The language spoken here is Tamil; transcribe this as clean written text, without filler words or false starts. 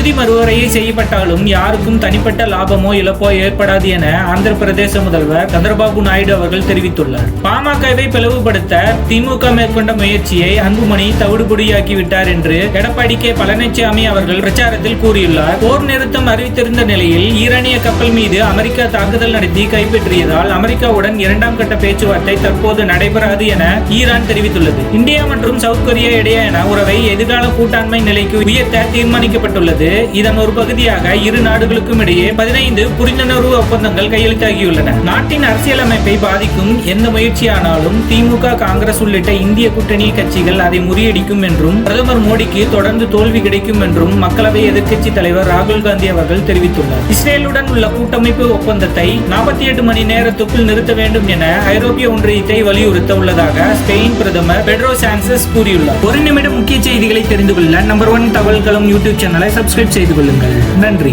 தொகுதி மறுவரையை செய்யப்பட்டாலும் யாருக்கும் தனிப்பட்ட லாபமோ இழப்போ ஏற்படாது என ஆந்திர பிரதேச முதல்வர் சந்திரபாபு நாயுடு அவர்கள் தெரிவித்துள்ளார். பாமகவை பிளவுபடுத்த திமுக மேற்கொண்ட முயற்சியை அன்புமணி தவிடுபொடியாக்கிவிட்டார் என்று எடப்பாடி கே பழனிசாமி அவர்கள் பிரச்சாரத்தில் கூறியுள்ளார். போர் நிறுத்தம் அறிவித்திருந்த நிலையில் ஈரானிய கப்பல் மீது அமெரிக்கா தாக்குதல் நடத்தி கைப்பற்றியதால் அமெரிக்காவுடன் இரண்டாம் கட்ட பேச்சுவார்த்தை தற்போது நடைபெறாது என ஈரான் தெரிவித்துள்ளது. இந்தியா மற்றும் சவுத் கொரியா இடையேயான உறவை எதிர்கால கூட்டாண்மை நிலைக்கு உயர்த்த தீர்மானிக்கப்பட்டுள்ளது. இதன் ஒரு பகுதியாக இரு நாடுகளுக்கும் இடையே 15 புரிந்துணர்வு ஒப்பந்தங்கள் கையெழுத்தாகியுள்ளன. நாட்டின் அரசியலமைப்பை பாதிக்கும் எந்த முயற்சியானாலும் திமுக, காங்கிரஸ் உள்ளிட்ட இந்திய கூட்டணி கட்சிகள் அதை முறியடிக்கும் என்றும் பிரதமர் மோடிக்கு தொடர்ந்து தோல்வி கிடைக்கும் என்றும் மக்களவை எதிர்க்கட்சி தலைவர் ராகுல் காந்தி அவர்கள் தெரிவித்துள்ளார். இஸ்ரேலுடன் உள்ள கூட்டமைப்பு ஒப்பந்தத்தை 48 மணி நேரத்துக்குள் நிறுத்த வேண்டும் என ஐரோப்பிய ஒன்றியத்தை வலியுறுத்த உள்ளதாக ஸ்பெயின் பிரதமர் பெட்ரோ சாnchez கூறியுள்ளார். ஒரு நிமிடம் முக்கிய செய்திகளை தெரிந்து கொள்ள நம்பர் 1 தகவல்களும் யூடியூப் சேனலை சப்ஸ்கிரைப் செய்து கொள்ளுங்கள். நன்றி.